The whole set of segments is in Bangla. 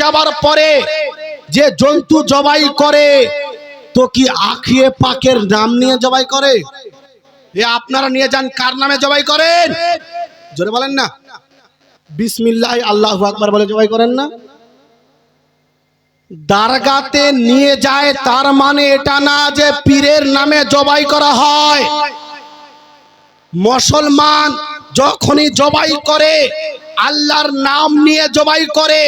যাবার পরে যে জন্তু জবাই করে তো কি আখিয়ে পাকের নাম নিয়ে জবাই করে? এ আপনারা নিয়ে যান, কার নামে জবাই করেন? জোরে বলেন না। বিসমিল্লাহ আল্লাহু আকবার বলে জবাই করেন না? দরগাতে নিয়ে যায় তার মানে এটা না যে পীরের নামে জবাই করা হয়। মুসলমান যখনই জবাই করে আল্লাহর নাম নিয়ে জবাই করে।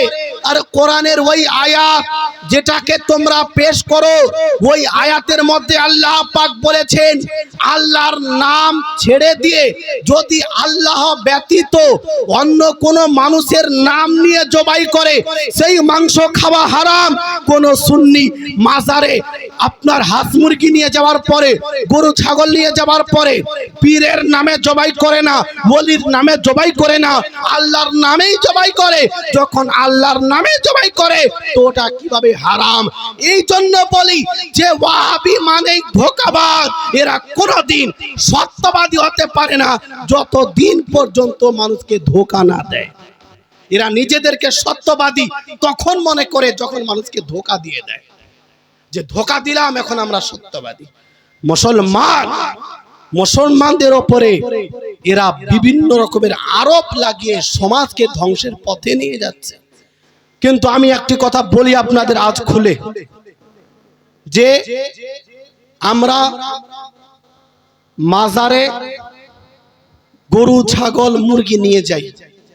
আর কোরআনের ওই আয়াত যেটাকে তোমরা পেশ করো, ওই আয়াতের মধ্যে আল্লাহ পাক বলেছেন আল্লাহর নাম ছেড়ে দিয়ে যদি আল্লাহ ব্যতীত অন্য কোনো মানুষের নাম নিয়ে জবাই করে সেই মাংস খাওয়া হারাম। কোন সুন্নি মাজারে আপনার হাঁস মুরগি নিয়ে যাওয়ার পরে, গরু ছাগল নিয়ে যাওয়ার পরে পীরের নামে জবাই করে না, ওলির নামে জবাই করে না, আল্লাহর নামেই জবাই করে। যখন আল্লাহর নামে জবাই করে তো ওটা কিভাবে হারাম? এই জন্য বলি যে ওয়াহাবি মানে ধোঁকাবাজ। এরা কোনোদিন সত্যবাদী হতে পারে না যতদিন পর্যন্ত মানুষকে ধোঁকা না দেয়। এরা নিজেদেরকে সত্যবাদী তখন মনে করে যখন মানুষকে ধোঁকা দিয়ে দেয়, যে ধোঁকা দিলাম এখন আমরা সত্যবাদী। মুসলমানদের ওপরে এরা বিভিন্ন রকমের আরোপ লাগিয়ে সমাজকে ধ্বংসের পথে নিয়ে যাচ্ছে। কিন্তু আমি একটি কথা বলি আপনাদের আজ খুলে, যে আমরা মাজারে গরু ছাগল মুরগি নিয়ে যাই,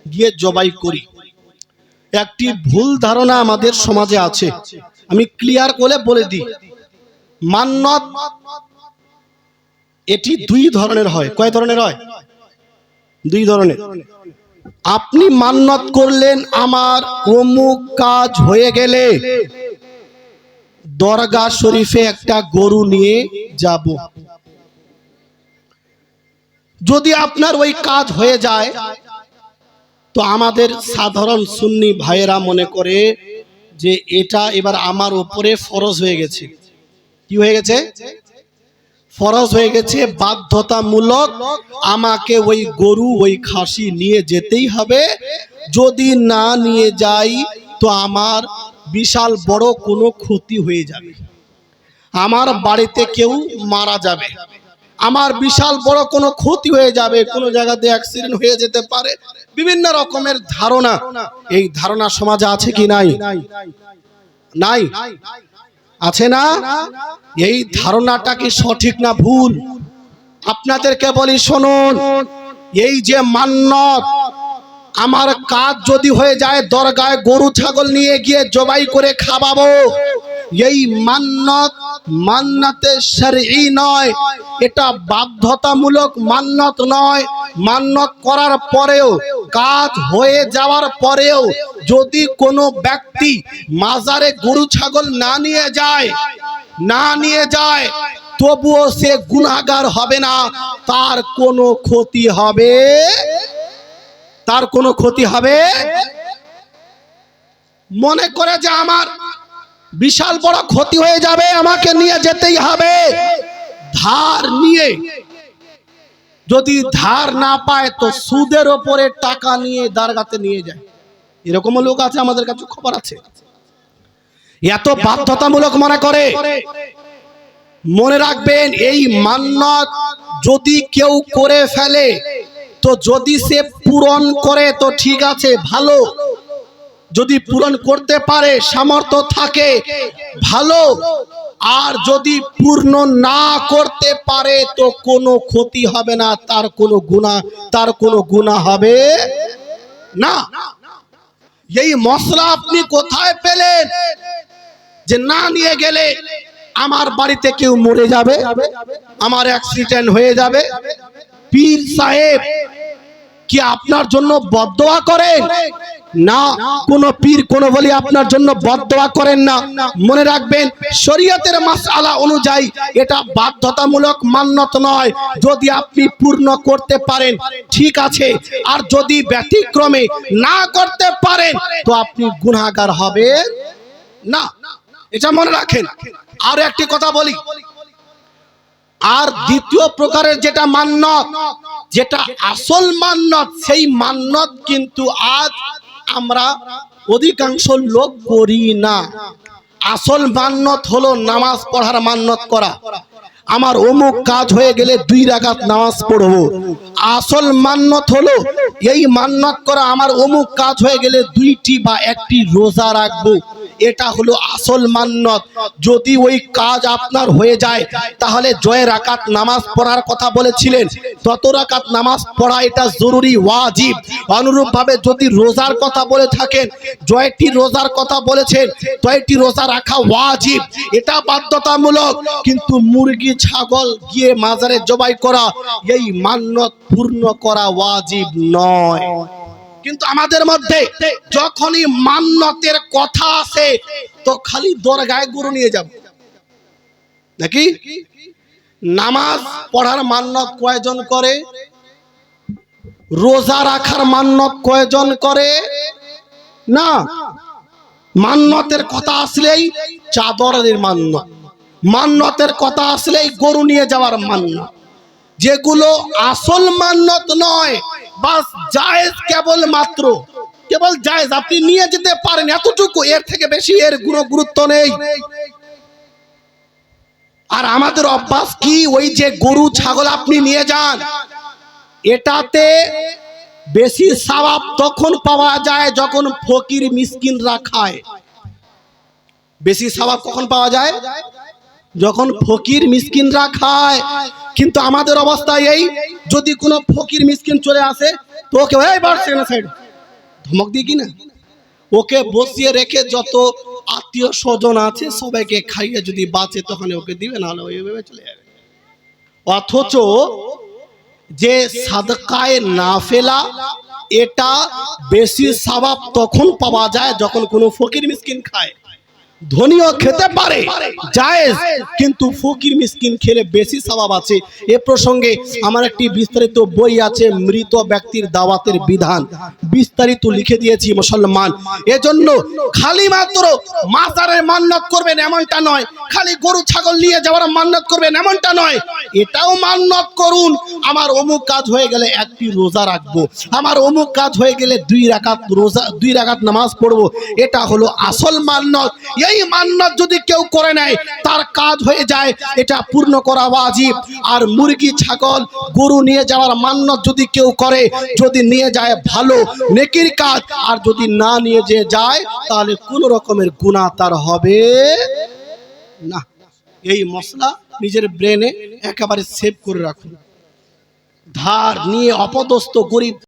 গিয়ে জবাই করি। একটি ভুল ধারণা আমাদের সমাজে আছে, আমি ক্লিয়ার করে বলে দিই। মান্নত এটি দুই ধরনের হয়। কয় ধরনের হয়? দুই ধরনের। আপনি মান্নত করলেন আমার অমুক কাজ হয়ে গেলে দরগা শরীফে একটা গরু নিয়ে যাব। যদি আপনার ওই কাজ হয়ে যায় তো আমাদের সাধারণ সুন্নি ভাইয়েরা মনে করে যে এটা এবার আমার উপরে ফরজ হয়ে গেছে। কি হয়ে গেছে? ফরজ হয়ে গেছে, বাধ্যতামূলক আমাকে ওই গরু ওই খাসি নিয়ে যেতেই হবে। যদি না নিয়ে যাই তো আমার বিশাল বড় কোনো ক্ষতি হয়ে যাবে, আমার বাড়িতে কেউ মারা যাবে, আমার বিশাল বড় কোনো ক্ষতি হয়ে যাবে, কোনো জায়গাতে অ্যাক্সিডেন্ট হয়ে যেতে পারে। বিভিন্ন রকমের ধারণা, এই ধারণা সমাজে আছে কি নাই? নাই? আছে না? এই ধারণাটা কি সঠিক না ভুল? আপনাদেরকে বলি শুনুন, এই যে মান্নত, আমার কাজ যদি হয়ে যায় দরগায় গরু ছাগল নিয়ে গিয়ে জবাই করে খাওয়াবো, এই মান্নত মান্নাতে শরঈ নয়, এটা বাধ্যতামূলক মান্নত নয়। মান্নত করার পরেও, কাজ হয়ে যাওয়ার পরেও যদি কোনো ব্যক্তি মাজারে গরু ছাগল না নিয়ে যায় তবুও সে গুনাহগার হবে না, তার কোনো ক্ষতি হবে, তার কোনো ক্ষতি হবে। মনে করে যে আমার বিশাল বড় ক্ষতি হয়ে যাবে, আমাকে নিয়ে যেতেই হবে। ধার নিয়ে, যদি ধার না পায় তো সুদের ওপরে টাকা নিয়ে দরগাতে নিয়ে যায়। এরকম লোক আছে, আমাদের কাছে খবর আছে। এত বাধ্যতামূলক মনে করে। মনে রাখবেন, এই মান্নত যদি কেউ করে ফেলে তো যদি সে পূরণ করে তো ঠিক আছে, ভালো। যদি পূরণ করতে পারে, সামর্থ্য থাকে, ভালো। আর যদি পূর্ণ না করতে পারে তো কোনো ক্ষতি হবে না, তার কোনো গুনাহ হবে না। এই মশলা আপনি কোথায় পেলেন যে না নিয়ে গেলে আমার বাড়িতে কেউ মরে যাবে, আমার অ্যাক্সিডেন্ট হয়ে যাবে? পীর সাহেব কি আপনার জন্য বদদোয়া করেন? না, কোন পীর কোন বলি আপনার জন্য বদদোয়া করেন না। মনে রাখবেন, শরীয়তের মাসআলা অনুযায়ী এটা বাধ্যতামূলক মান্নত নয়। যদি আপনি পূর্ণ করতে পারেন ঠিক আছে, আর যদি ব্যতিক্রমে না করতে পারেন তো আপনি গুনাহগার হবেন না, এটা মনে রাখেন। আর একটি কথা বলি, আর দ্বিতীয় প্রকারের যেটা মান্নত, যেটা আসল মান্নত, সেই মান্নত কিন্তু আজ আমরা অধিকাংশ লোক করি না। আসল মান্নত হলো নামাজ পড়ার মান্নত করা। আমার অমুক কাজ হয়ে গেলে 2 রাকাত নামাজ পড়বো। আসল মান্নত হলো এই মান্নত করা, আমার অমুক কাজ হয়ে গেলে 2টি বা 1টি রোজা রাখবো। এটা হলো আসল মান্নত। যদি ওই কাজ আপনার হয়ে যায় তাহলে জয় রাকাত নামাজ পড়ার কথা বলেছিলেন, তত রাকাত নামাজ পড়া এটা জরুরি, ওয়াজিব। অনুরূপভাবে যদি রোজার কথা বলে থাকেন, জয়টি রোজার কথা বলেছেন, জয়টি রোজা রাখা ওয়াজিব, এটা বাধ্যতামূলক। কিন্তু মুরগি ছাগল গিয়ে মাজারে জবাই করা, এই মান্নত পূর্ণ করা ওয়াজিব নয়। কিন্তু আমাদের মধ্যে যখনই মান্নতের কথা আসে তো খালি দরগায় গরু নিয়ে যাব নাকি। নামাজ পড়ার মান্নত কয়জন করে? রোজা রাখার মান্নত কয়জন করে? না। মান্নতের কথা আসলেই চাদরের মান্নত, মান্নতের কথা আসলেই গরু নিয়ে যাওয়ার মান্নত। যেগুলো আসল মান্নত নয়, বাস জায়েজ, কেবল মাত্র কেবল জায়েজ, আপনি নিয়ে যেতে পারেন এতটুকু, এর থেকে বেশি এর কোনো গুরুত্ব নেই। আর আমাদের অভ্যাস কি, ওই যে গরু ছাগল আপনি নিয়ে যান, এটাতে বেশি সওয়াব তখন পাওয়া যায় যখন ফকির মিসকিনরা খায়। বেশি সওয়াব কখন পাওয়া যায়? যখন ফকির মিসকিনরা খায়। কিন্তু আমাদের অবস্থা এই, যদি কোনো ফকির মিসকিন চলে আসে তো ওকে এই বাড়ছে না সাইড ধমক দিয়ে কিনা ওকে বসিয়ে রেখে যত আত্মীয় স্বজন আছে সবাইকে খাইয়ে যদি বাঁচে তখন ওকে দিবে, না হলে ওইভাবে চলে যাবে। অথচ যে সাদকায়ে নাফিলা, এটা বেশি সওয়াব তখন পাওয়া যায় যখন কোনো ফকির মিসকিন খায়। ধনীও খেতে পারে জায়েজ, কিন্তু ফকির মিসকিন খেলে বেশি সওয়াব আছে। এ প্রসঙ্গে আমার একটি বিস্তারিত বই আছে, মৃত ব্যক্তির দাওয়াতের বিধান, বিস্তারিত লিখে দিয়েছি মুসলমান। এজন্য খালি মাত্র মাজারের মান্নত করবেন এমনটা নয়, খালি গরু ছাগল নিয়ে যাওয়ার মান্নত করবেন এমনটা নয়। এটাও মান্নত করুন, আমার অমুক কাজ হয়ে গেলে 1টি রোজা রাখবো, আমার অমুক কাজ হয়ে গেলে 2 রাকাত রোজা 2 রাকাত নামাজ পড়বো। এটা হলো আসল মান্নত। এই মান্নত যদি কেউ করে নেয় তার কাজ হয়ে যায়, এটা পূর্ণ করা ওয়াজিব। আর মুরগি ছাগল গরু নিয়ে যাওয়ার মান্নত যদি কেউ করে, যদি নিয়ে যায় ভালো নেকির কাজ, আর যদি না নিয়ে যে যায় তাহলে কোনো রকমের গুনাহ তার হবে না। এই মশলা নিজের ব্রেনে একেবারে সেভ করে রাখুন। ধার নিয়ে অপদস্থ গরিব